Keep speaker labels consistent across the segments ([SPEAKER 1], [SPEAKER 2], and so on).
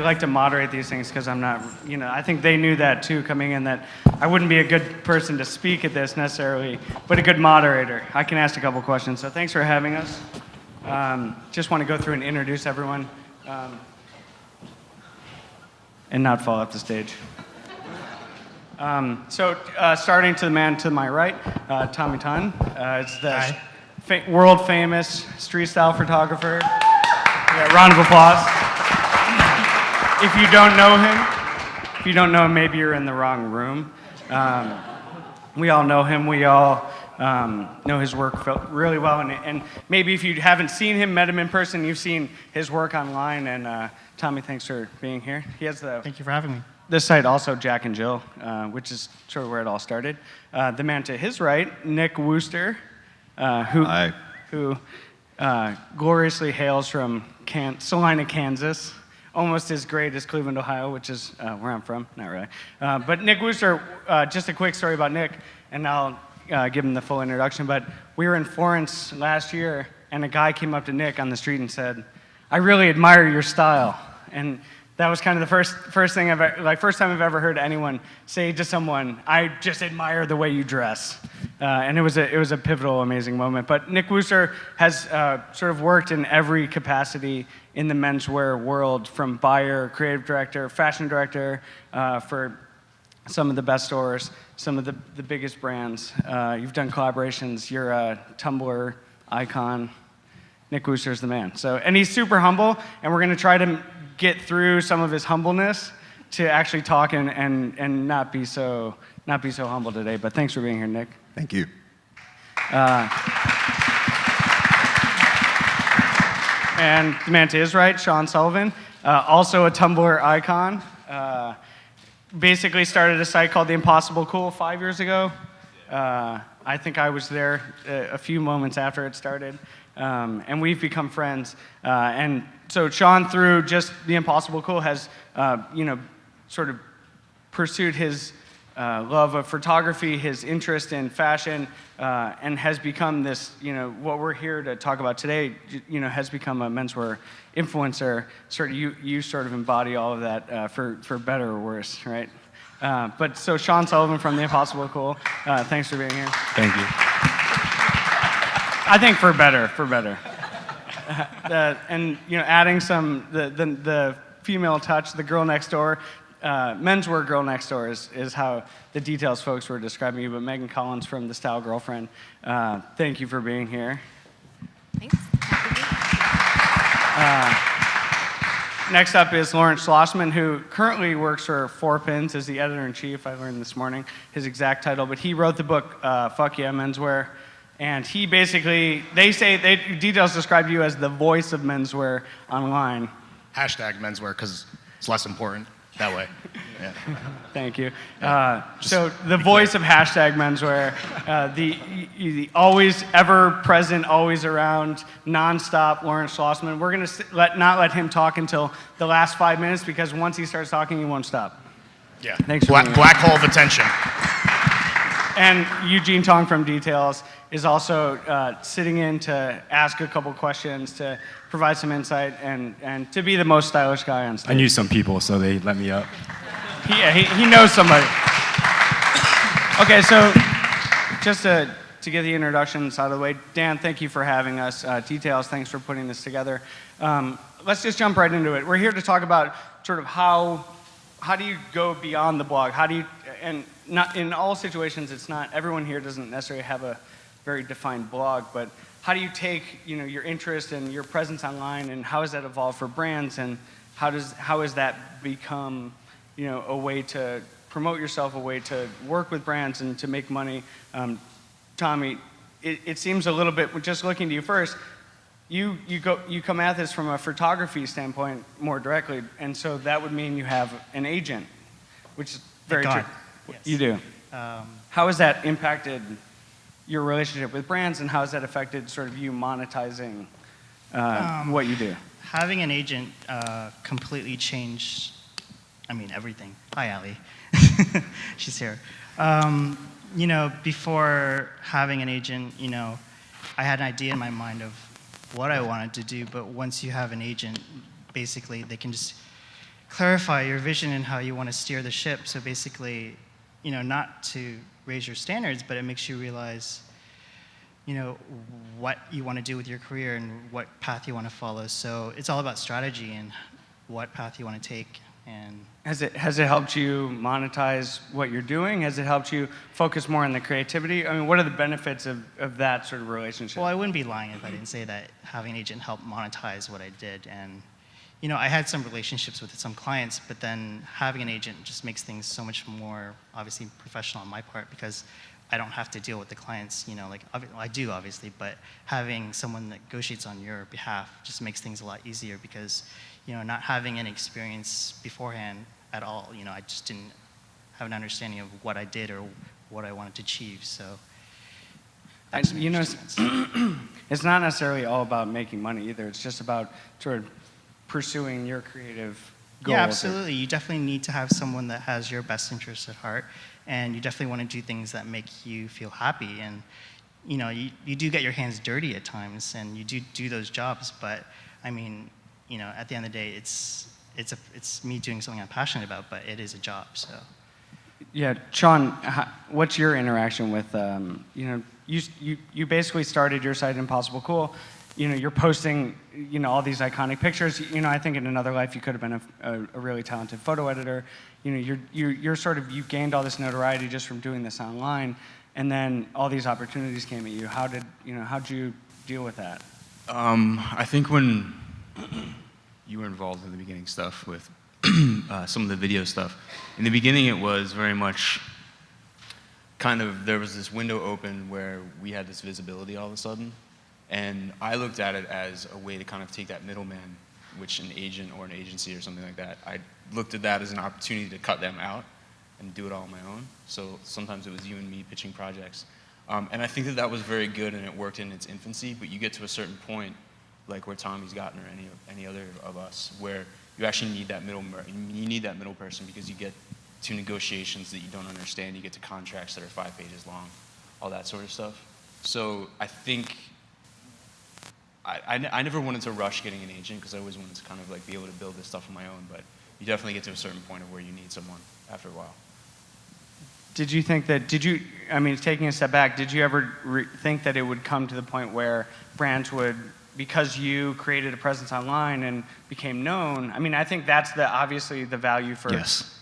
[SPEAKER 1] like to moderate these things because I'm not, I think they knew that too coming in, that I wouldn't be a good person to speak at this necessarily, but a good moderator. I can ask a couple questions. So thanks for having us. Just want to go through and introduce everyone and not fall off the stage. Starting to the man to my right, Tommy Tan. It's the world famous street style photographer. Yeah, round of applause. If you don't know him, maybe you're in the wrong room. We all know him. We all know his work really well. And maybe if you haven't seen him, met him in person, you've seen his work online. And Tommy, thanks for being here. He has
[SPEAKER 2] Thank you for having me.
[SPEAKER 1] This site also, Jack and Jill, which is sort of where it all started. The man to his right, Nick Wooster, who gloriously hails from Salina, Kansas, almost as great as Cleveland, Ohio, which is where I'm from. Not really. But Nick Wooster, just a quick story about Nick, and I'll give him the full introduction. But we were in Florence last year, and a guy came up to Nick on the street and said, "I really admire your style." And that was kind of the first time I've ever heard anyone say to someone, "I just admire the way you dress," and it was a pivotal, amazing moment. But Nick Wooster has sort of worked in every capacity in the menswear world, from buyer, creative director, fashion director, for some of the best stores, some of the biggest brands. You've done collaborations. You're a Tumblr icon. Nick Wooster's the man. And he's super humble, and we're going to try to get through some of his humbleness to actually talk and not be so humble today. But thanks for being here, Nick.
[SPEAKER 3] Thank you.
[SPEAKER 1] And the man to his right, Sean Sullivan, also a Tumblr icon. Basically started a site called The Impossible Cool 5 years ago. I think I was there a few moments after it started. And we've become friends. And so Sean, through just The Impossible Cool, has sort of pursued his love of photography, his interest in fashion, and has become this, what we're here to talk about today, has become a menswear influencer. Sort of you sort of embody all of that for better or worse, right? But so Sean Sullivan from The Impossible Cool, thanks for being here.
[SPEAKER 3] Thank you.
[SPEAKER 1] I think for better. And adding some the female touch, the girl next door, menswear girl next door is how the Details folks were describing you. But Megan Collins from The Style Girlfriend, thank you for being here.
[SPEAKER 4] Thanks.
[SPEAKER 1] Next up is Lawrence Schlossman, who currently works for Four Pins as the editor-in-chief. I learned this morning his exact title, but he wrote the book Fuck Yeah Menswear. And he basically, Details describe you as the voice of menswear online.
[SPEAKER 2] Hashtag menswear, because it's less important that way. Yeah.
[SPEAKER 1] Thank you. So the voice of hashtag menswear, the always ever present, always around, nonstop Lawrence Schlossman. We're going to not let him talk until the last 5 minutes, because once he starts talking, he won't stop.
[SPEAKER 2] Yeah.
[SPEAKER 1] Thanks for
[SPEAKER 2] Black hole of attention.
[SPEAKER 1] And Eugene Tong from Details is also sitting in to ask a couple questions, to provide some insight, and to be the most stylish guy on stage.
[SPEAKER 5] I knew some people, so they let me up.
[SPEAKER 1] He knows somebody. Okay, so just to get the introductions out of the way, Dan, thank you for having us. Details, thanks for putting this together. Let's just jump right into it. We're here to talk about sort of how do you go beyond the blog? How do you, and not in all situations, it's not, everyone here doesn't necessarily have a very defined blog, but how do you take your interest and your presence online, and how has that evolved for brands, and how has that become a way to promote yourself, a way to work with brands and to make money? Tommy, it seems a little bit, just looking to you first, you come at this from a photography standpoint more directly, and so that would mean you have an agent, which is very true.
[SPEAKER 2] Yes.
[SPEAKER 1] You do. How has that impacted your relationship with brands, and how has that affected sort of you monetizing what you do?
[SPEAKER 6] Having an agent completely changed, everything. Hi, Allie. She's here. Before having an agent, I had an idea in my mind of what I wanted to do, but once you have an agent, basically they can just clarify your vision and how you want to steer the ship. So basically, not to raise your standards, but it makes you realize, what you want to do with your career and what path you want to follow. So it's all about strategy and what path you want to take. And
[SPEAKER 1] has it helped you monetize what you're doing? Has it helped you focus more on the creativity? I mean, what are the benefits of that sort of relationship?
[SPEAKER 6] Well, I wouldn't be lying if I didn't say that having an agent helped monetize what I did. And I had some relationships with some clients, but then having an agent just makes things so much more, obviously, professional on my part, because I don't have to deal with the clients, I do, obviously, but having someone that negotiates on your behalf just makes things a lot easier because, not having any experience beforehand at all, I just didn't have an understanding of what I did or what I wanted to achieve, so.
[SPEAKER 1] It's not necessarily all about making money either. It's just about sort of pursuing your creative goals.
[SPEAKER 6] Yeah, absolutely. You definitely need to have someone that has your best interests at heart, and you definitely want to do things that make you feel happy. And you do get your hands dirty at times, and you do those jobs. But I mean, at the end of the day, it's me doing something I'm passionate about, but it is a job. So.
[SPEAKER 1] Yeah, Sean, what's your interaction with you basically started your site Impossible Cool. You're posting, all these iconic pictures. I think in another life you could have been a really talented photo editor. You've gained all this notoriety just from doing this online, and then all these opportunities came at you. How'd you deal with that?
[SPEAKER 5] I think when you were involved in the beginning stuff with some of the video stuff, in the beginning it was very much there was this window open where we had this visibility all of a sudden. And I looked at it as a way to kind of take that middleman, which an agent or an agency or something like that, I looked at that as an opportunity to cut them out and do it all on my own. So sometimes it was you and me pitching projects. And I think that was very good and it worked in its infancy, but you get to a certain point, like where Tommy's gotten or any other of us, where you actually need that middle person because you get to negotiations that you don't understand, you get to contracts that are 5 pages long, all that sort of stuff. So I think I never wanted to rush getting an agent because I always wanted to kind of be able to build this stuff on my own, but you definitely get to a certain point of where you need someone after a while.
[SPEAKER 1] Did you think that, taking a step back, did you ever think that it would come to the point where brands would, because you created a presence online and became known, I think that's obviously the value for...
[SPEAKER 5] Yes.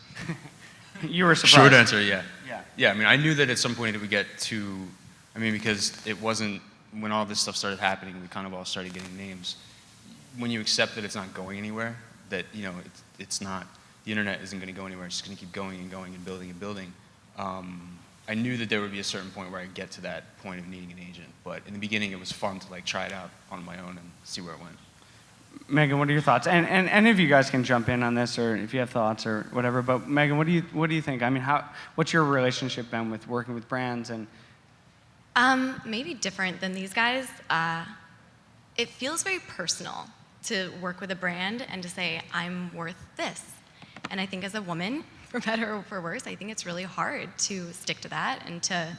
[SPEAKER 1] You were surprised.
[SPEAKER 5] Short answer, yeah.
[SPEAKER 1] Yeah.
[SPEAKER 5] Yeah, I knew that at some point it would get to, because it wasn't, when all this stuff started happening, we kind of all started getting names. When you accept that it's not going anywhere, that it's not, the internet isn't going to go anywhere, it's just going to keep going and going and building and building. I knew that there would be a certain point where I'd get to that point of needing an agent, but in the beginning it was fun to try it out on my own and see where it went.
[SPEAKER 1] Megan, what are your thoughts? And any of you guys can jump in on this, or if you have thoughts or whatever. But Megan, what do you think? What's your relationship been with working with brands and?
[SPEAKER 3] Maybe different than these guys. It feels very personal to work with a brand and to say, I'm worth this. And I think as a woman, for better or for worse, I think it's really hard to stick to that and to,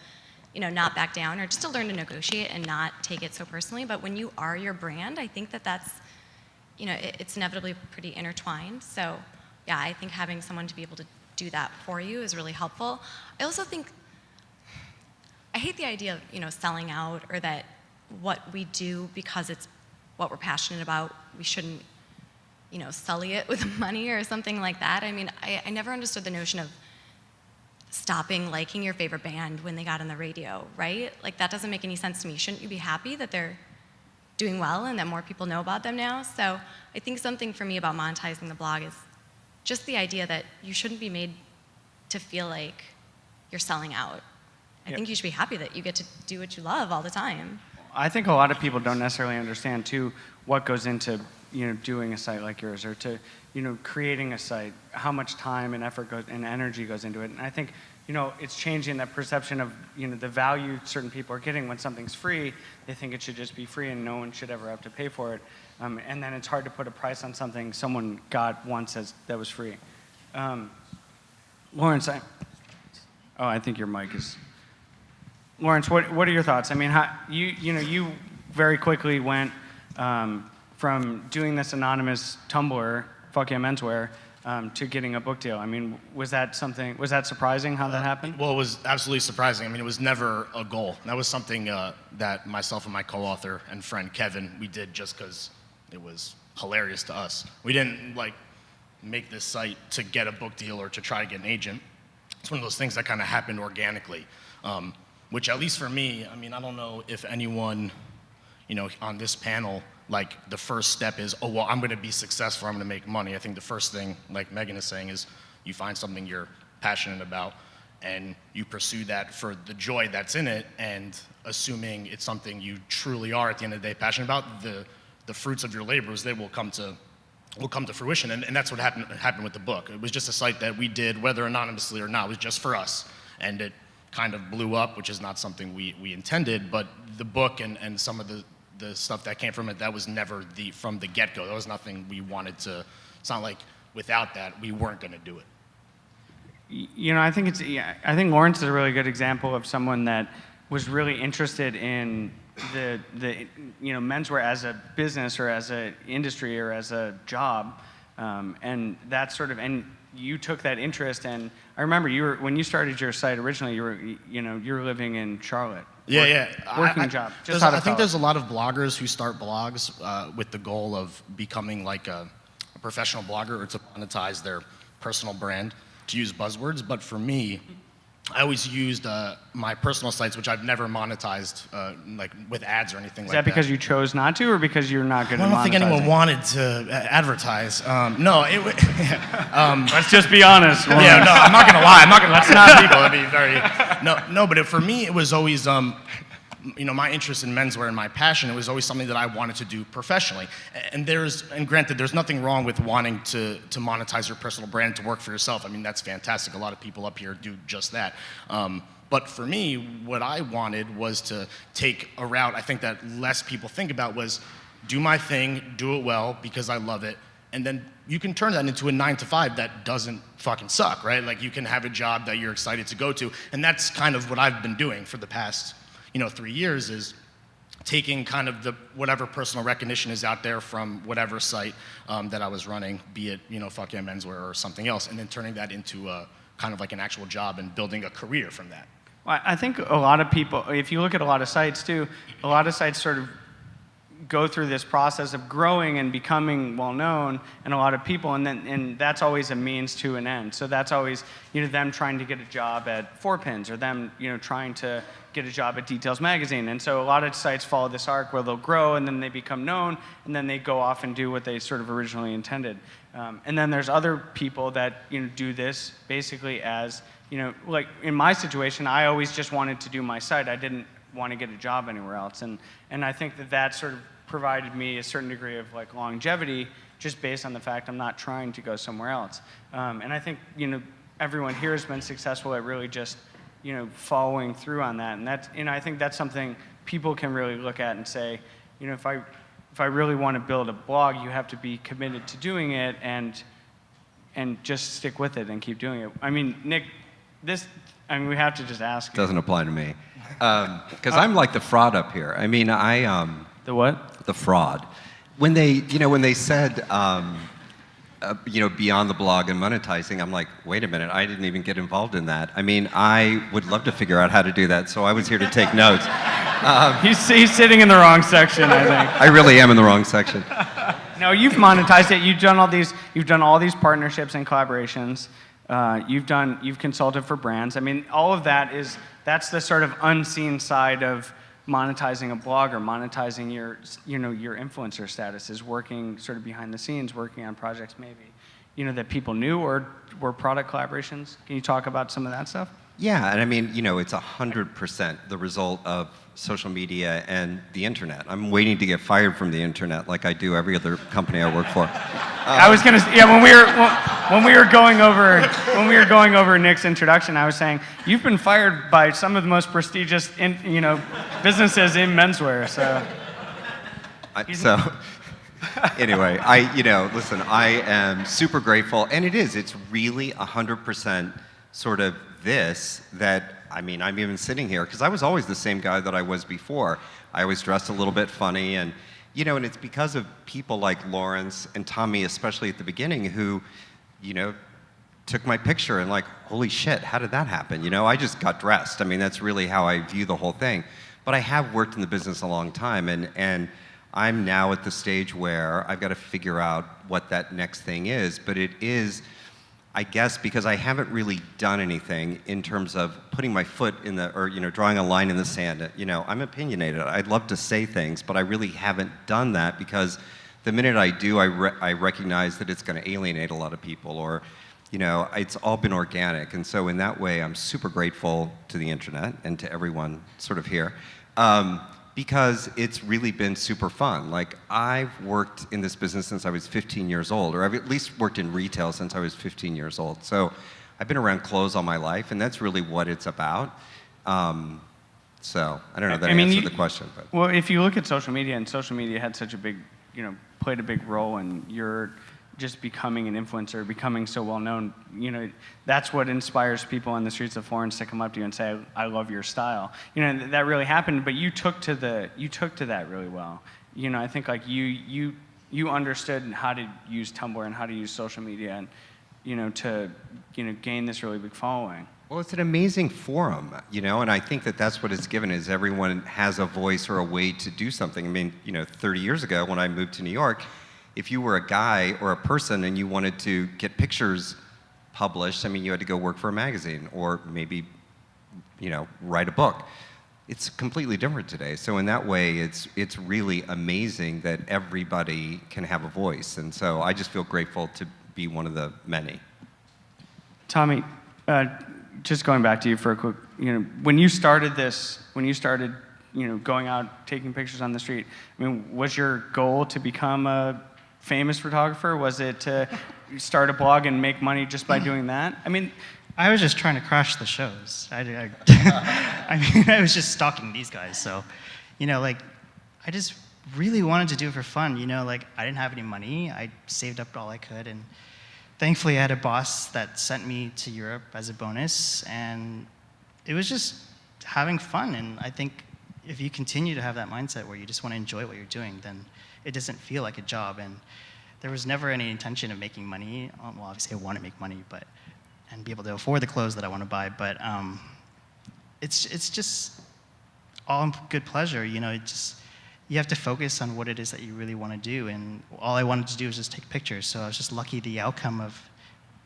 [SPEAKER 3] not back down or just to learn to negotiate and not take it so personally. But when you are your brand, I think that's, it's inevitably pretty intertwined. So yeah, I think having someone to be able to do that for you is really helpful. I also think, I hate the idea of, selling out, or that what we do because it's what we're passionate about, we shouldn't, sully it with money or something like that. I never understood the notion of stopping liking your favorite band when they got on the radio, right? That doesn't make any sense to me. Shouldn't you be happy that they're doing well and that more people know about them now? So I think something for me about monetizing the blog is just the idea that you shouldn't be made to feel like you're selling out. I think you should be happy that you get to do what you love all the time.
[SPEAKER 1] I think a lot of people don't necessarily understand too what goes into doing a site like yours, or to creating a site, how much time and effort and energy goes into it. And I think it's changing that perception of the value certain people are getting when something's free. They think it should just be free and no one should ever have to pay for it. And then it's hard to put a price on something someone got once that was free. Lawrence, I think your mic is. Lawrence, what are your thoughts? You very quickly went from doing this anonymous Tumblr, Fuck Yeah Menswear, to getting a book deal. I mean, was that surprising how that happened?
[SPEAKER 2] Well, it was absolutely surprising. I mean, it was never a goal. That was something that myself and my co-author and friend Kevin, we did just because it was hilarious to us. We didn't like make this site to get a book deal or to try to get an agent. It's one of those things that kind of happened organically, which at least for me, I mean, I don't know if anyone, on this panel, like the first step is, oh, well, I'm going to be successful, I'm going to make money. I think the first thing, like Megan is saying, is you find something you're passionate about and you pursue that for the joy that's in it, and assuming it's something you truly are at the end of the day passionate about, the fruits of your labors, they will come to fruition. And that's what happened with the book. It was just a site that we did, whether anonymously or not, it was just for us. And it kind of blew up, which is not something we intended, but the book and some of the stuff that came from it, that was never from the get-go. That was nothing we wanted to. It's not like without that we weren't going to do it.
[SPEAKER 1] I think Lawrence is a really good example of someone that was really interested in the menswear as a business or as an industry or as a job, and that sort of, and you took that interest. And I remember when you started your site originally, you were living in Charlotte. Working job.
[SPEAKER 2] I think there's a lot of bloggers who start blogs with the goal of becoming like a professional blogger or to monetize their personal brand, to use buzzwords. But for me, I always used my personal sites, which I've never monetized, like with ads or anything like that.
[SPEAKER 1] Is that because you chose not to, or because you're not good at monetizing?
[SPEAKER 2] I don't think anyone wanted to advertise. No,
[SPEAKER 1] let's just be honest.
[SPEAKER 2] Yeah, no, I'm not gonna lie. Let's not people. That'd be very. No, but for me, it was always my interest in menswear and my passion. It was always something that I wanted to do professionally. And granted, there's nothing wrong with wanting to monetize your personal brand, to work for yourself. I mean, that's fantastic. A lot of people up here do just that. But for me, what I wanted was to take a route I think that less people think about, was do my thing, do it well because I love it, and then you can turn that into a 9-to-5 that doesn't fucking suck, right? Like you can have a job that you're excited to go to, and that's kind of what I've been doing for the past 3 years, is taking kind of whatever personal recognition is out there from whatever site that I was running, be it Fuck Yeah Menswear or something else, and then turning that into kind of like an actual job and building a career from that.
[SPEAKER 1] Well, I think a lot of people, if you look at a lot of sites too, a lot of sites sort of go through this process of growing and becoming well known, and a lot of people, and that's always a means to an end. So that's always them trying to get a job at 4Pins, or them trying to get a job at Details magazine. And so a lot of sites follow this arc where they'll grow and then they become known, and then they go off and do what they sort of originally intended. And then there's other people that do this basically as like in my situation, I always just wanted to do my site. I didn't want to get a job anywhere else, and I think that sort of provided me a certain degree of like longevity, just based on the fact I'm not trying to go somewhere else. And I think everyone here has been successful at really just following through on that, and that's I think that's something people can really look at and say, if I really want to build a blog, you have to be committed to doing it and just stick with it and keep doing it. I mean, Nick, we have to just ask.
[SPEAKER 4] Doesn't apply to me, because I'm like the fraud up here. I mean,
[SPEAKER 1] The what?
[SPEAKER 4] The fraud. When they said, beyond the blog and monetizing, I'm like, wait a minute, I didn't even get involved in that. I mean, I would love to figure out how to do that, so I was here to take notes.
[SPEAKER 1] He's sitting in the wrong section, I think.
[SPEAKER 4] I really am in the wrong section.
[SPEAKER 1] No, you've monetized it. You've done all these partnerships and collaborations. You've consulted for brands. I mean, all of that's the sort of unseen side of monetizing a blog, or monetizing your influencer status, is working sort of behind the scenes, working on projects maybe, that people knew or were product collaborations. Can you talk about some of that stuff?
[SPEAKER 4] Yeah, and I mean, it's 100% the result of social media and the internet. I'm waiting to get fired from the internet like I do every other company I work for.
[SPEAKER 1] I was gonna, when we were going over Nick's introduction, I was saying you've been fired by some of the most prestigious, businesses in menswear. So.
[SPEAKER 4] Anyway, listen, I am super grateful, and it's really 100% sort of this that, I'm even sitting here because I was always the same guy that I was before. I always dressed a little bit funny, and and it's because of people like Lawrence and Tommy, especially at the beginning, who took my picture and like, holy shit, how did that happen? I just got dressed. I mean, that's really how I view the whole thing. But I have worked in the business a long time, and I'm now at the stage where I've got to figure out what that next thing is. But it is, I guess, because I haven't really done anything in terms of putting my foot in or drawing a line in the sand. I'm opinionated. I'd love to say things, but I really haven't done that because the minute I do, I recognize that it's going to alienate a lot of people, or it's all been organic. And so in that way, I'm super grateful to the internet and to everyone sort of here, because it's really been super fun. Like, I've worked in this business since I was 15 years old, or I've at least worked in retail since I was 15 years old. So I've been around clothes all my life, and that's really what it's about. So I don't know if that answered the question. But.
[SPEAKER 1] Well, if you look at social media, and social media had such a big, played a big role in your just becoming an influencer, becoming so well known, that's what inspires people on the streets of Florence to come up to you and say, "I love your style." That really happened, but you took to that really well. I think like you understood how to use Tumblr and how to use social media, and to gain this really big following.
[SPEAKER 4] Well, it's an amazing forum, and I think that that's what it's given, is everyone has a voice or a way to do something. I mean, 30 years ago when I moved to New York, if you were a guy or a person and you wanted to get pictures published, I mean, you had to go work for a magazine or maybe, write a book. It's completely different today. So in that way, it's really amazing that everybody can have a voice. And so I just feel grateful to be one of the many.
[SPEAKER 1] Tommy, just going back to you for a quick, when you started going out, taking pictures on the street, I mean, was your goal to become a famous photographer? Was it to start a blog and make money just by doing that? I mean,
[SPEAKER 6] I was just trying to crash the shows. I was just stalking these guys. So, I just really wanted to do it for fun. I didn't have any money. I saved up all I could, and thankfully I had a boss that sent me to Europe as a bonus, and it was just having fun. And I think if you continue to have that mindset where you just want to enjoy what you're doing, then it doesn't feel like a job. And there was never any intention of making money. Well, obviously I want to make money, and be able to afford the clothes that I want to buy. But it's just all good pleasure. You have to focus on what it is that you really want to do. And all I wanted to do was just take pictures. So I was just lucky the outcome of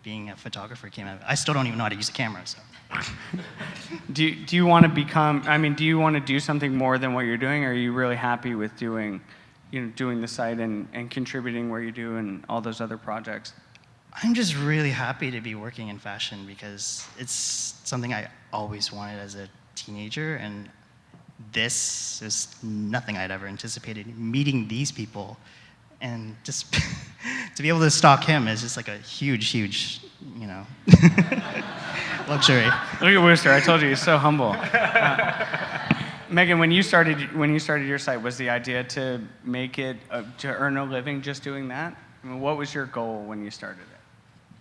[SPEAKER 6] being a photographer came out. I still don't even know how to use a camera. So.
[SPEAKER 1] Do you want to do you want to do something more than what you're doing? Or are you really happy with doing the site and contributing where you do and all those other projects?
[SPEAKER 6] I'm just really happy to be working in fashion because it's something I always wanted as a teenager, and this is nothing I'd ever anticipated. Meeting these people and just to be able to stalk him is just like a huge, luxury.
[SPEAKER 1] Look at Wooster. I told you, he's so humble. Megan, when you started your site, was the idea to make it to earn a living just doing that? I mean, what was your goal when you started it?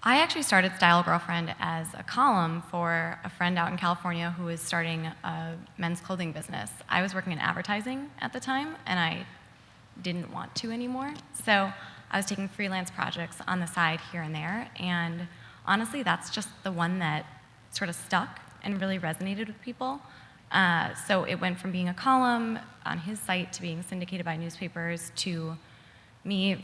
[SPEAKER 3] I actually started Style Girlfriend as a column for a friend out in California who was starting a men's clothing business. I was working in advertising at the time, and I didn't want to anymore. So I was taking freelance projects on the side here and there, and honestly, that's just the one that sort of stuck and really resonated with people. So it went from being a column on his site to being syndicated by newspapers to me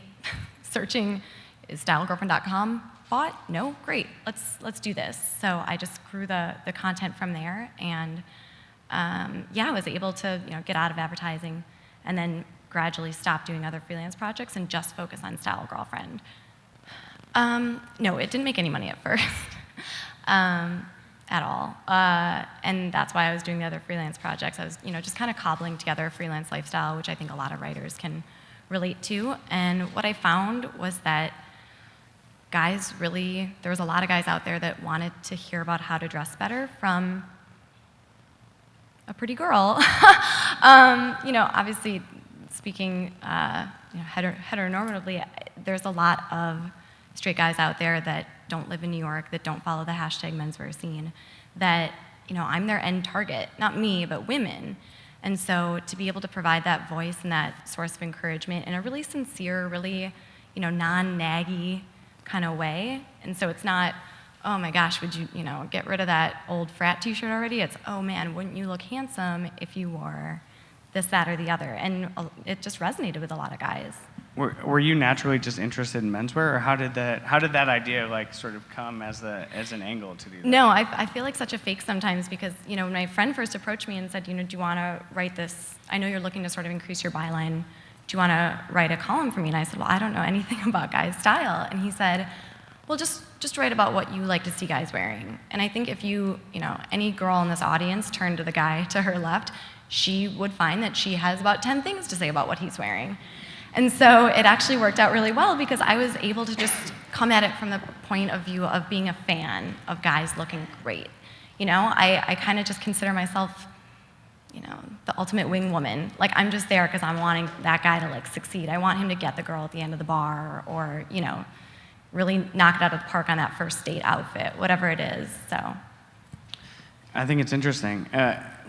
[SPEAKER 3] searching, is stylegirlfriend.com bought? No? Great, let's do this. So I just grew the content from there, and I was able to get out of advertising and then gradually stop doing other freelance projects and just focus on Style Girlfriend. No, it didn't make any money at first. At all. And that's why I was doing the other freelance projects. I was, just kind of cobbling together a freelance lifestyle, which I think a lot of writers can relate to. And what I found was that there was a lot of guys out there that wanted to hear about how to dress better from a pretty girl. Obviously speaking, heteronormatively, there's a lot of straight guys out there that don't live in New York, that don't follow the hashtag menswear scene, that, I'm their end target, not me, but women. And so to be able to provide that voice and that source of encouragement in a really sincere, really, non-naggy kind of way. And so it's not, oh my gosh, would you, get rid of that old frat t-shirt already? It's, oh man, wouldn't you look handsome if you wore this, that, or the other? And it just resonated with a lot of guys.
[SPEAKER 1] Were you naturally just interested in menswear, or how did that idea like sort of come as an angle to do that?
[SPEAKER 3] No, I feel like such a fake sometimes because, when my friend first approached me and said, do you want to write this? I know you're looking to sort of increase your byline. Do you want to write a column for me? And I said, well, I don't know anything about guys' style. And he said, well, just write about what you like to see guys wearing. And I think if any girl in this audience turned to the guy to her left, she would find that she has about 10 things to say about what he's wearing. And so it actually worked out really well because I was able to just come at it from the point of view of being a fan of guys looking great. I kind of just consider myself, the ultimate wing woman. Like, I'm just there because I'm wanting that guy to like succeed. I want him to get the girl at the end of the bar or really knock it out of the park on that first date outfit, whatever it is, so.
[SPEAKER 1] I think it's interesting.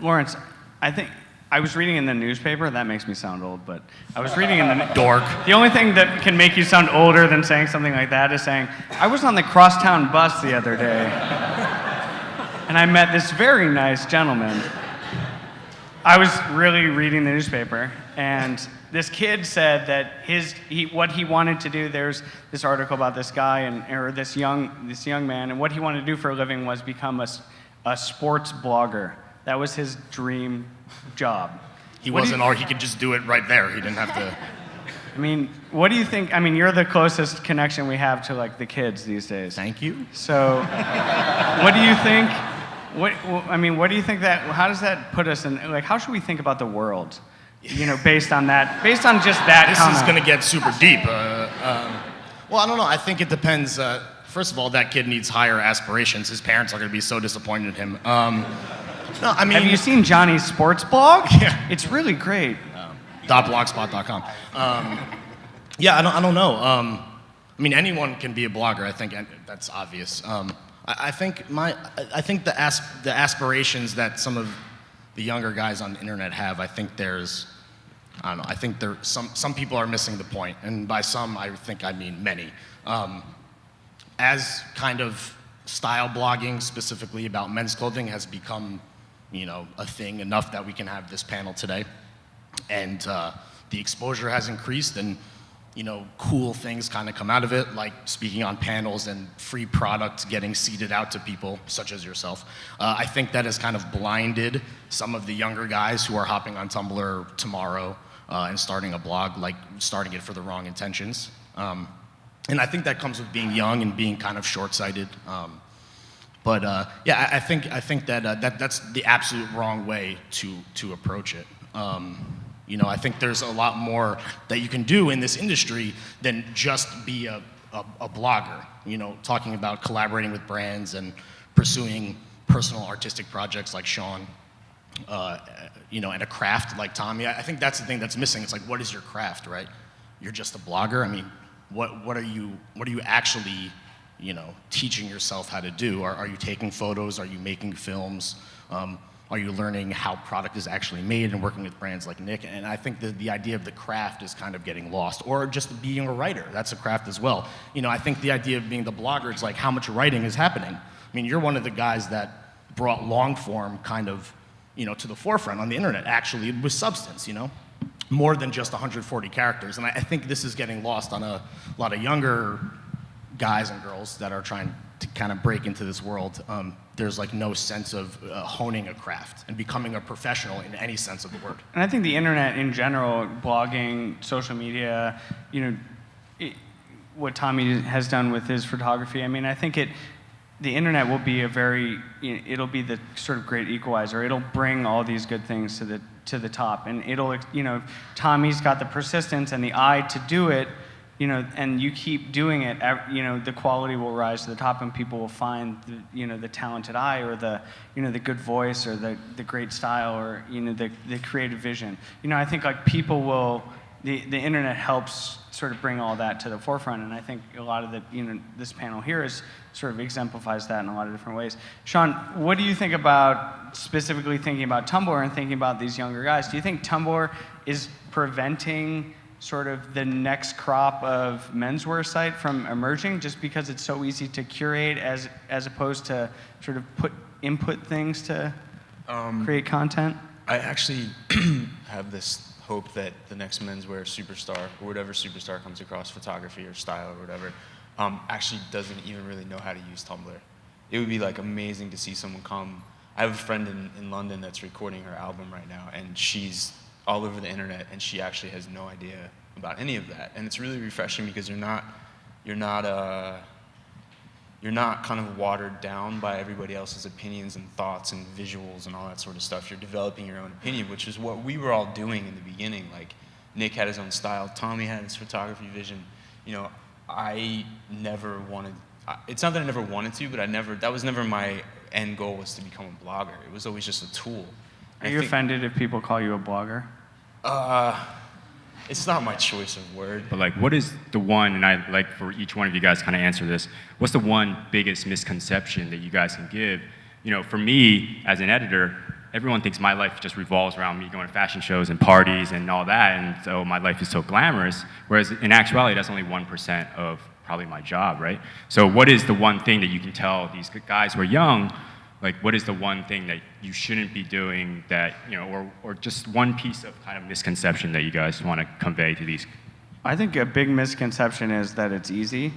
[SPEAKER 1] Lawrence, I was reading in the newspaper, that makes me sound old, but I was reading in the...
[SPEAKER 2] Dork.
[SPEAKER 1] The only thing that can make you sound older than saying something like that is saying, I was on the crosstown bus the other day, and I met this very nice gentleman. I was really reading the newspaper, and this kid said that what he wanted to do, there's this article about this guy, or this young man, and what he wanted to do for a living was become a sports blogger. That was his dream job.
[SPEAKER 2] He could just do it right there. He didn't have to.
[SPEAKER 1] I mean, what do you think? I mean, you're the closest connection we have to like the kids these days.
[SPEAKER 2] Thank you.
[SPEAKER 1] So, what do you think? What do you think how does that put us in? Like, how should we think about the world? Based on just that.
[SPEAKER 2] This is going to get super deep. Well, I don't know. I think it depends. First of all, that kid needs higher aspirations. His parents are going to be so disappointed in him. No, I mean,
[SPEAKER 1] have you seen Johnny's sports blog?
[SPEAKER 2] Yeah.
[SPEAKER 1] It's really great.
[SPEAKER 2] .blogspot.com. Yeah, I don't know. I mean, anyone can be a blogger. I think that's obvious. I think the aspirations that some of the younger guys on the internet have. I think I think some people are missing the point, and by some I think I mean many. As kind of style blogging, specifically about men's clothing, has become a thing enough that we can have this panel today. And the exposure has increased, and cool things kind of come out of it, like speaking on panels and free products getting seeded out to people, such as yourself. I think that has kind of blinded some of the younger guys who are hopping on Tumblr tomorrow and starting a blog, like starting it for the wrong intentions. And I think that comes with being young and being kind of short-sighted. But yeah, I think that that's the absolute wrong way to approach it. I think there's a lot more that you can do in this industry than just be a blogger. Talking about collaborating with brands and pursuing personal artistic projects like Sean, and a craft like Tommy. I think that's the thing that's missing. It's like, what is your craft, right? You're just a blogger. I mean, what are you actually teaching yourself how to do? Are you taking photos? Are you making films? Are you learning how product is actually made and working with brands like Nick? And I think the idea of the craft is kind of getting lost. Or just being a writer, that's a craft as well. I think the idea of being the blogger is like how much writing is happening. I mean, you're one of the guys that brought long form kind of, to the forefront on the internet, actually with substance, more than just 140 characters. And I think this is getting lost on a lot of younger guys and girls that are trying to kind of break into this world. There's like no sense of honing a craft and becoming a professional in any sense of the word.
[SPEAKER 1] And I think the internet in general, blogging, social media, what Tommy has done with his photography, I mean, I think the internet will be it'll be the sort of great equalizer. It'll bring all these good things to the top, and it'll, Tommy's got the persistence and the eye to do it, and you keep doing it, the quality will rise to the top, and people will find the talented eye, or the good voice, or the great style, or the creative vision. I think like people will, the internet helps sort of bring all that to the forefront, and I think a lot of this panel here is sort of exemplifies that in a lot of different ways. Sean, what do you think about specifically thinking about Tumblr and thinking about these younger guys? Do you think Tumblr is preventing sort of the next crop of menswear site from emerging, just because it's so easy to curate as opposed to sort of input things to create content?
[SPEAKER 5] I actually have this hope that the next menswear superstar, or whatever superstar comes across photography or style or whatever, actually doesn't even really know how to use Tumblr. It would be like amazing to see someone come. I have a friend in London that's recording her album right now, and she's all over the internet, and she actually has no idea about any of that. And it's really refreshing because you're not kind of watered down by everybody else's opinions and thoughts and visuals and all that sort of stuff. You're developing your own opinion, which is what we were all doing in the beginning. Like, Nick had his own style, Tommy had his photography vision. You know, I never wanted, it's not that I never wanted to, but that was never my end goal, was to become a blogger. It was always just a tool.
[SPEAKER 1] Are you offended if people call you a blogger?
[SPEAKER 5] It's not my choice of word.
[SPEAKER 7] But like, what is the one, and I'd like for each one of you guys to kind of answer this, what's the one biggest misconception that you guys can give? You know, for me, as an editor, everyone thinks my life just revolves around me going to fashion shows and parties and all that, and so my life is so glamorous, whereas in actuality, that's only 1% of probably my job, right? So what is the one thing that you can tell these guys who are young, like, what is the one thing that you shouldn't be doing that, you know, or just one piece of kind of misconception that you guys want to convey to these?
[SPEAKER 1] I think a big misconception is that it's easy.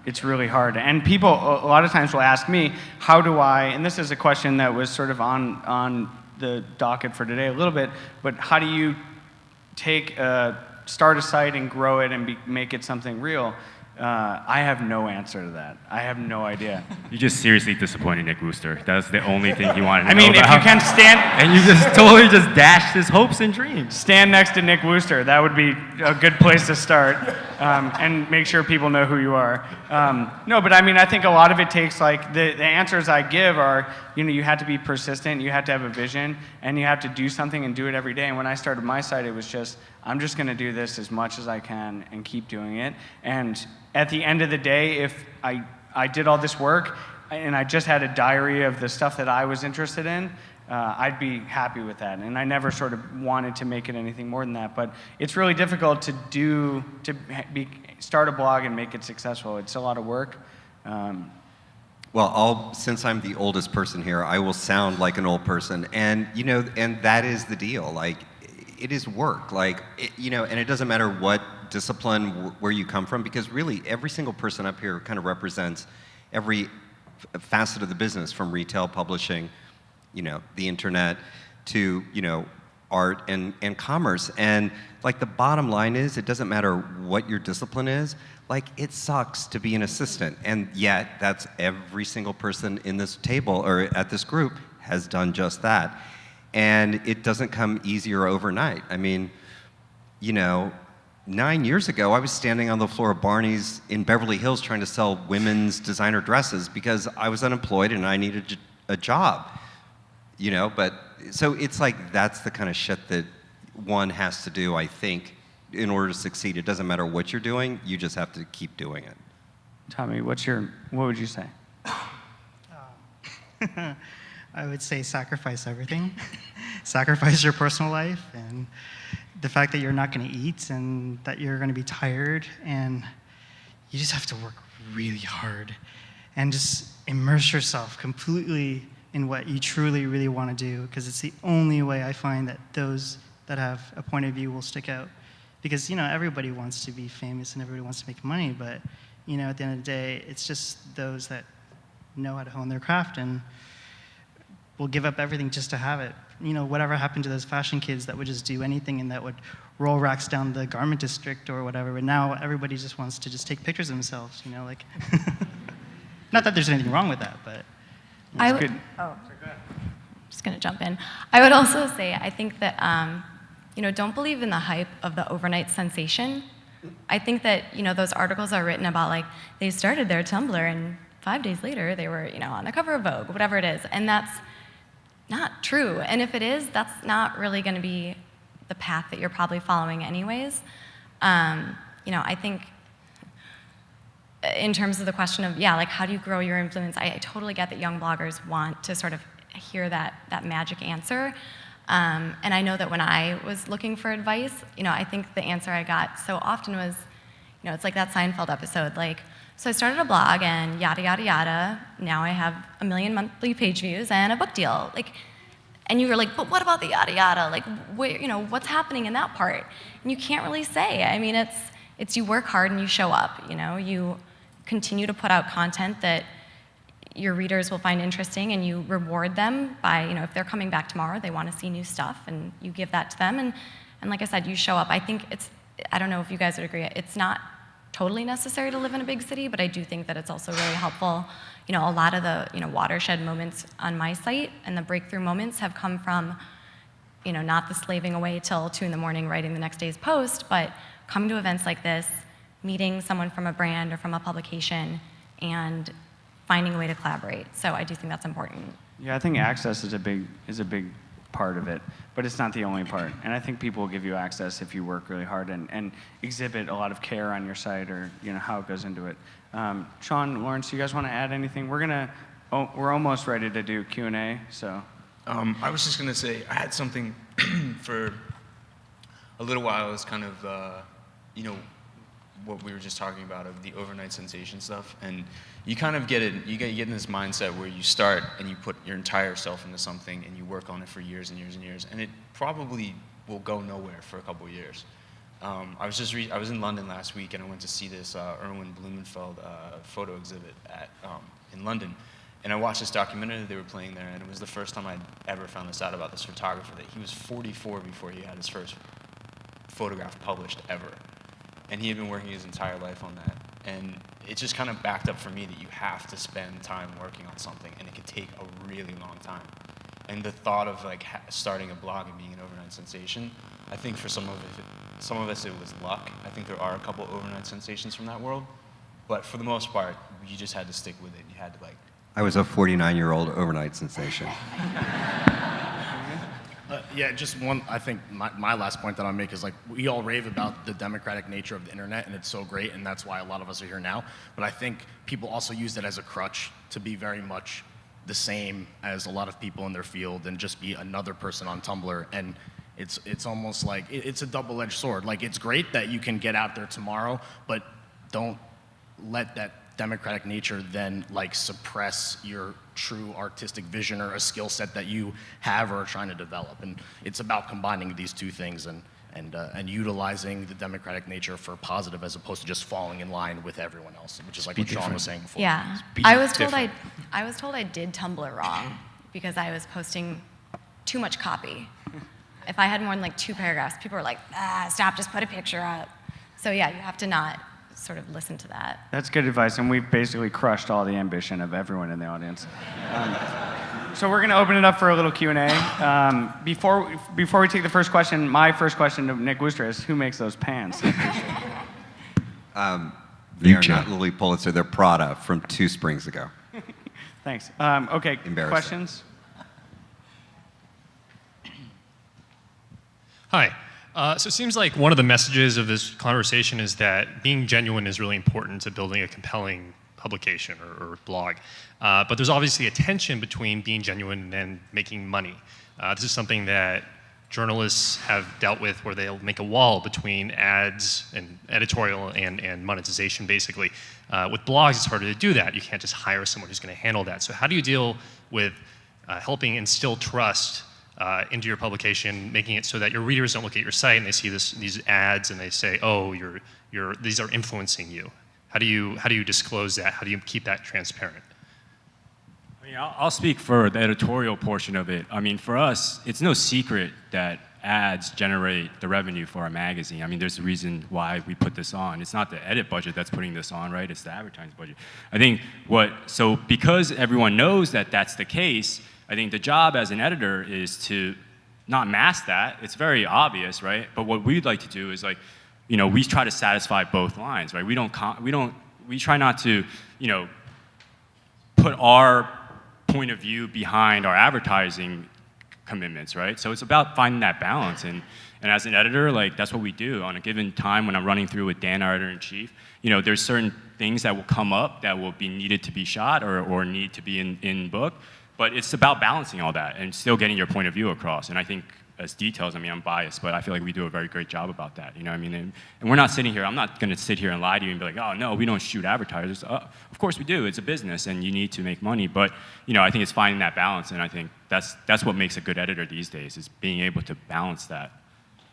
[SPEAKER 1] It's really hard. And people a lot of times will ask me, how do I, and this is a question that was sort of on the docket for today a little bit, but how do you start a site and grow it and make it something real? I have no answer to that. I have no idea.
[SPEAKER 7] You just seriously disappointed Nick Wooster. That's the only thing he wanted to
[SPEAKER 1] I
[SPEAKER 7] know
[SPEAKER 1] mean, if
[SPEAKER 7] about.
[SPEAKER 1] you can stand...
[SPEAKER 7] And you just totally just dashed his hopes and dreams.
[SPEAKER 1] Stand next to Nick Wooster. That would be a good place to start, and make sure people know who you are. No, but I mean, I think a lot of it takes, like, the answers I give are, you know, you have to be persistent, you have to have a vision, and you have to do something and do it every day. And when I started my site, it was just, I'm just going to do this as much as I can and keep doing it. And at the end of the day, if I did all this work and I just had a diary of the stuff that I was interested in, I'd be happy with that. And I never sort of wanted to make it anything more than that. But it's really difficult to start a blog and make it successful. It's a lot of work.
[SPEAKER 4] Well, since I'm the oldest person here, I will sound like an old person. And, you know, and that is the deal. Like, it is work. Like, you know, and it doesn't matter what discipline, where you come from, because really every single person up here kind of represents every facet of the business, from retail, publishing, you know, the internet, to, you know, art and commerce. And like, the bottom line is, it doesn't matter what your discipline is, like, it sucks to be an assistant. And yet, that's every single person in this table or at this group has done just that. And it doesn't come easier overnight. I mean, you know, 9 years ago, I was standing on the floor of Barney's in Beverly Hills trying to sell women's designer dresses because I was unemployed and I needed a job. You know, but so it's like, that's the kind of shit that one has to do, I think, in order to succeed. It doesn't matter what you're doing, you just have to keep doing it.
[SPEAKER 1] Tommy, what would you say?
[SPEAKER 6] I would say sacrifice everything. Sacrifice your personal life and the fact that you're not going to eat and that you're going to be tired, and you just have to work really hard and just immerse yourself completely in what you truly, really want to do, because it's the only way I find that those that have a point of view will stick out. Because, you know, everybody wants to be famous and everybody wants to make money, but, you know, at the end of the day, it's just those that know how to hone their craft and will give up everything just to have it. You know, whatever happened to those fashion kids that would just do anything and that would roll racks down the garment district or whatever, but now everybody just wants to just take pictures of themselves, you know, like, not that there's anything wrong with that, but.
[SPEAKER 3] Just going to jump in. I would also say, I think that, you know, don't believe in the hype of the overnight sensation. I think that, you know, those articles are written about, like, they started their Tumblr and 5 days later they were, you know, on the cover of Vogue, whatever it is. And that's not true. And if it is, that's not really going to be the path that you're probably following anyways. You know, I think in terms of the question of, yeah, like, how do you grow your influence? I totally get that young bloggers want to sort of hear that magic answer. And I know that when I was looking for advice, I think the answer I got so often was, it's like that Seinfeld episode, like, so I started a blog and yada, yada, yada. Now I have 1 million monthly page views and a book deal. Like, and you were like, but what about the yada, yada? Like, what's happening in that part? And you can't really say. I mean, it's you work hard and you show up, you continue to put out content that your readers will find interesting, and you reward them by, if they're coming back tomorrow, they want to see new stuff, and you give that to them. And like I said, you show up. I think I don't know if you guys would agree, it's not totally necessary to live in a big city, but I do think that it's also really helpful. A lot of the, watershed moments on my site and the breakthrough moments have come from, not the slaving away till 2 a.m. writing the next day's post, but coming to events like this, meeting someone from a brand or from a publication, and finding a way to collaborate. So I do think that's important.
[SPEAKER 1] Yeah, I think access is a big part of it, but it's not the only part. And I think people will give you access if you work really hard and exhibit a lot of care on your site, or how it goes into it. Sean, Lawrence, you guys want to add anything? We're almost ready to do Q&A. So
[SPEAKER 5] I was just gonna say I had something for a little while. It was kind of what we were just talking about, of the overnight sensation stuff, and you kind of get in this mindset where you start and you put your entire self into something and you work on it for years and years and years, and it probably will go nowhere for a couple of years. I was in London last week, and I went to see this Erwin Blumenfeld photo exhibit in London, and I watched this documentary that they were playing there, and it was the first time I'd ever found this out about this photographer, that he was 44 before he had his first photograph published ever. And he had been working his entire life on that. And it just kind of backed up for me that you have to spend time working on something, and it could take a really long time. And the thought of like starting a blog and being an overnight sensation, I think for some of us it was luck. I think there are a couple overnight sensations from that world, but for the most part, you just had to stick with it. You had to
[SPEAKER 4] I was a 49-year-old overnight sensation.
[SPEAKER 2] Yeah, just one, I think my last point that I'll make is, like, we all rave about the democratic nature of the internet, and it's so great, and that's why a lot of us are here now. But I think people also use that as a crutch to be very much the same as a lot of people in their field and just be another person on Tumblr. And it's almost like, it's a double-edged sword. Like, it's great that you can get out there tomorrow, but don't let that democratic nature then suppress your true artistic vision or a skill set that you have or are trying to develop. And it's about combining these two things and utilizing the democratic nature for positive, as opposed to just falling in line with everyone else, which is like what Sean was saying before.
[SPEAKER 3] Yeah, I was told I did Tumblr wrong because I was posting too much copy. If I had more than 2 paragraphs, people were like, stop, just put a picture up. So yeah, you have to not sort of listen to that.
[SPEAKER 1] That's good advice, and we've basically crushed all the ambition of everyone in the audience. So we're going to open it up for a little Q&A. Before we take the first question, my first question to Nick Wooster is, who makes those pants?
[SPEAKER 4] They are not Lilly Pulitzer, they're Prada from 2 springs ago.
[SPEAKER 1] Thanks. Okay, questions?
[SPEAKER 8] Hi. So it seems like one of the messages of this conversation is that being genuine is really important to building a compelling publication or blog. But there's obviously a tension between being genuine and making money. This is something that journalists have dealt with, where they'll make a wall between ads and editorial and monetization, basically. With blogs, it's harder to do that. You can't just hire someone who's going to handle that. So how do you deal with helping instill trust into your publication, making it so that your readers don't look at your site and they see these ads and they say, oh, these are influencing you? How do you disclose that? How do you keep that transparent?
[SPEAKER 7] I mean, I'll speak for the editorial portion of it. I mean, for us, it's no secret that ads generate the revenue for our magazine. I mean, there's a reason why we put this on. It's not the edit budget that's putting this on, right? It's the advertising budget. I think so because everyone knows that that's the case, I think the job as an editor is to not mask that. It's very obvious, right? But what we'd like to do is we try to satisfy both lines, right? We try not to, put our point of view behind our advertising commitments, right? So it's about finding that balance. And as an editor, that's what we do. On a given time when I'm running through with Dan, our editor-in-chief, there's certain things that will come up that will be needed to be shot or need to be in book. But it's about balancing all that and still getting your point of view across. And I think as Details, I mean, I'm biased, but I feel like we do a very great job about that. You know what I mean? And we're not sitting here, I'm not going to sit here and lie to you and be like, oh, no, we don't shoot advertisers. Of course we do. It's a business, and you need to make money. But, you know, I think it's finding that balance, and I think that's what makes a good editor these days, is being able to balance that.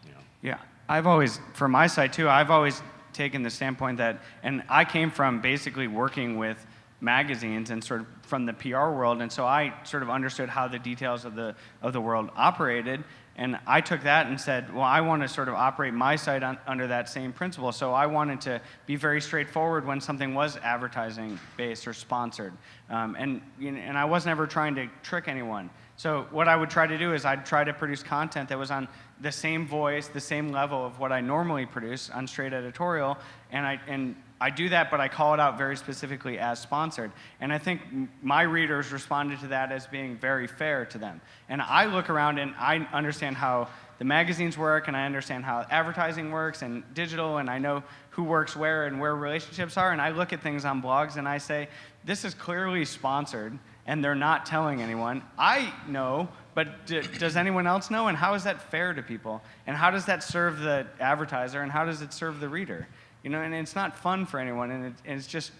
[SPEAKER 7] You know?
[SPEAKER 1] Yeah, I've always, for my side too, I've always taken the standpoint that, and I came from basically working with magazines and sort of from the PR world, and so I sort of understood how the details of the world operated, and I took that and said, well, I want to sort of operate my site under that same principle. So I wanted to be very straightforward when something was advertising based or sponsored, and I wasn't ever trying to trick anyone. So what I would try to do is I'd try to produce content that was on the same voice, the same level of what I normally produce on straight editorial, and I do that, but I call it out very specifically as sponsored. And I think my readers responded to that as being very fair to them. And I look around and I understand how the magazines work, and I understand how advertising works and digital, and I know who works where and where relationships are. And I look at things on blogs and I say, this is clearly sponsored, and they're not telling anyone. I know, but does anyone else know? And how is that fair to people? And how does that serve the advertiser? And how does it serve the reader? You know, and it's not fun for anyone, and it's just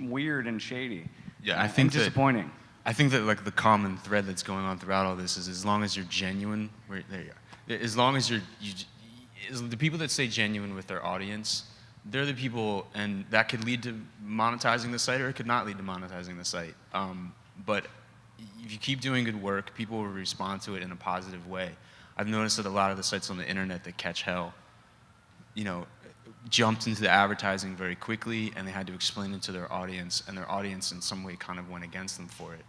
[SPEAKER 1] weird and shady.
[SPEAKER 5] Yeah, I think
[SPEAKER 1] and disappointing.
[SPEAKER 5] I think that like the common thread that's going on throughout all this is, as long as you're genuine, there you go. As long as the people that stay genuine with their audience, they're the people, and that could lead to monetizing the site, or it could not lead to monetizing the site. But if you keep doing good work, people will respond to it in a positive way. I've noticed that a lot of the sites on the internet that catch hell, you know, jumped into the advertising very quickly, and they had to explain it to their audience, and their audience in some way kind of went against them for it.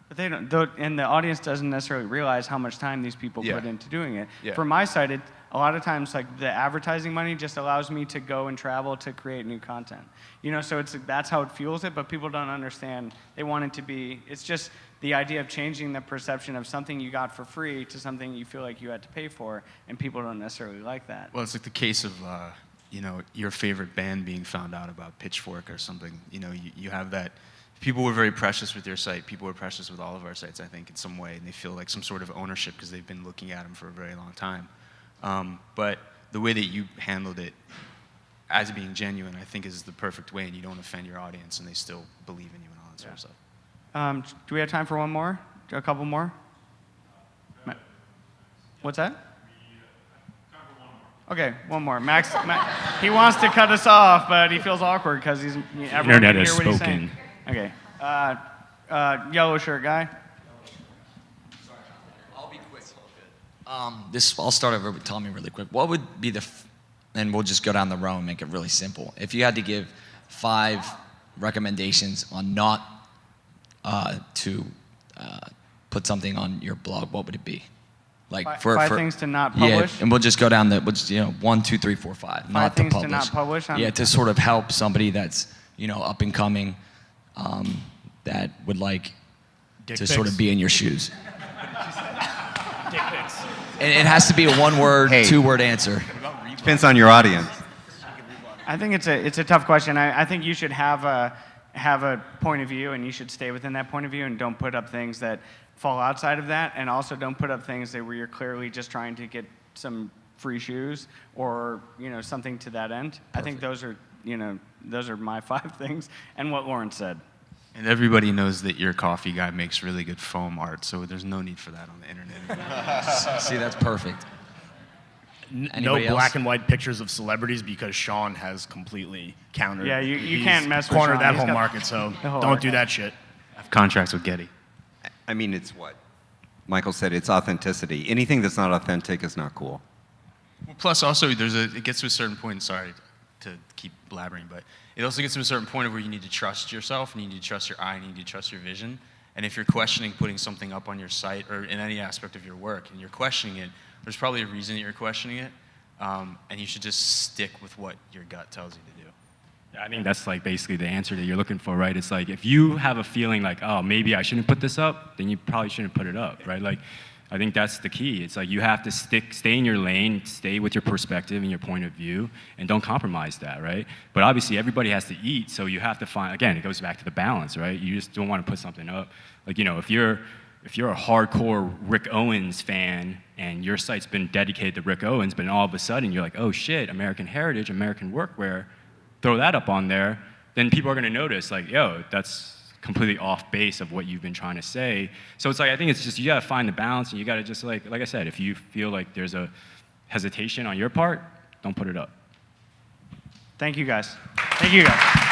[SPEAKER 1] But they don't, and the audience doesn't necessarily realize how much time these people put into doing it.
[SPEAKER 5] Yeah.
[SPEAKER 1] For my site, a lot of times, like, the advertising money just allows me to go and travel to create new content. You know, so that's how it fuels it, but people don't understand. They want it to be, it's just the idea of changing the perception of something you got for free to something you feel like you had to pay for, and people don't necessarily like that.
[SPEAKER 5] Well, it's like the case of, you know, your favorite band being found out about Pitchfork or something. You know, you have that. People were very precious with your site. People were precious with all of our sites, I think, in some way, and they feel like some sort of ownership because they've been looking at them for a very long time. But the way that you handled it as being genuine, I think, is the perfect way, and you don't offend your audience, and they still believe in you and all that sort of stuff.
[SPEAKER 1] Do we have time for one more? A couple more? What's that? Okay, one more. Max, he wants to cut us off, but he feels awkward because everyone
[SPEAKER 7] Internet
[SPEAKER 1] can
[SPEAKER 7] has
[SPEAKER 1] hear what he's
[SPEAKER 7] spoken.
[SPEAKER 1] saying. Okay. Yellow shirt guy.
[SPEAKER 9] I'll be quick. I'll start over with Tommy really quick. What would be and we'll just go down the row and make it really simple. If you had to give 5 recommendations on not to put something on your blog, what would it be? Like
[SPEAKER 1] five things to not publish?
[SPEAKER 9] Yeah, and we'll just go down 1, 2, 3, 4, 5. Not to
[SPEAKER 1] things
[SPEAKER 9] publish.
[SPEAKER 1] to not publish?
[SPEAKER 9] Yeah, to sort of help somebody that's, you know, up and coming, that would like
[SPEAKER 2] Dick
[SPEAKER 9] to
[SPEAKER 2] pics.
[SPEAKER 9] sort of be in your shoes.
[SPEAKER 2] Dick pics.
[SPEAKER 9] And it has to be a 1-word,
[SPEAKER 4] Hey.
[SPEAKER 9] 2-word answer.
[SPEAKER 4] Depends on your audience.
[SPEAKER 1] I think it's a tough question. I think you should have a point of view, and you should stay within that point of view, and don't put up things that fall outside of that, and also don't put up things where you're clearly just trying to get some free shoes or, you know, something to that end. Perfect. I think those are my 5 things, and what Lawrence said.
[SPEAKER 5] And everybody knows that your coffee guy makes really good foam art, so there's no need for that on the internet.
[SPEAKER 9] See, that's perfect.
[SPEAKER 2] No
[SPEAKER 9] Anybody else?
[SPEAKER 2] black and white pictures of celebrities because Sean has completely countered.
[SPEAKER 1] Yeah, you
[SPEAKER 2] he's
[SPEAKER 1] can't mess with
[SPEAKER 2] cornered
[SPEAKER 1] Sean.
[SPEAKER 2] that
[SPEAKER 1] He's
[SPEAKER 2] whole
[SPEAKER 1] got
[SPEAKER 2] market, so
[SPEAKER 1] the whole
[SPEAKER 2] don't
[SPEAKER 1] market.
[SPEAKER 2] do that shit.
[SPEAKER 5] I have contracts with Getty.
[SPEAKER 4] I mean, it's what Michael said. It's authenticity. Anything that's not authentic is not cool.
[SPEAKER 5] Well, plus, also, it gets to a certain point. Sorry to keep blabbering, but it also gets to a certain point where you need to trust yourself, and you need to trust your eye, and you need to trust your vision. And if you're questioning putting something up on your site or in any aspect of your work, and you're questioning it, there's probably a reason that you're questioning it, and you should just stick with what your gut tells you to do.
[SPEAKER 7] I think that's like basically the answer that you're looking for, right? It's like if you have a feeling like, oh, maybe I shouldn't put this up, then you probably shouldn't put it up, right? Like, I think that's the key. It's like you have to stay in your lane, stay with your perspective and your point of view, and don't compromise that, right? But obviously everybody has to eat, so you have to find, again, it goes back to the balance, right? You just don't want to put something up. Like, you know, if you're a hardcore Rick Owens fan and your site's been dedicated to Rick Owens, but all of a sudden you're like, oh shit, American heritage, American workwear, throw that up on there, then people are gonna notice, like, yo, that's completely off base of what you've been trying to say. So it's like, I think it's just, you gotta find the balance, and you gotta just, like I said, if you feel like there's a hesitation on your part, don't put it up.
[SPEAKER 1] Thank you guys. Thank you guys.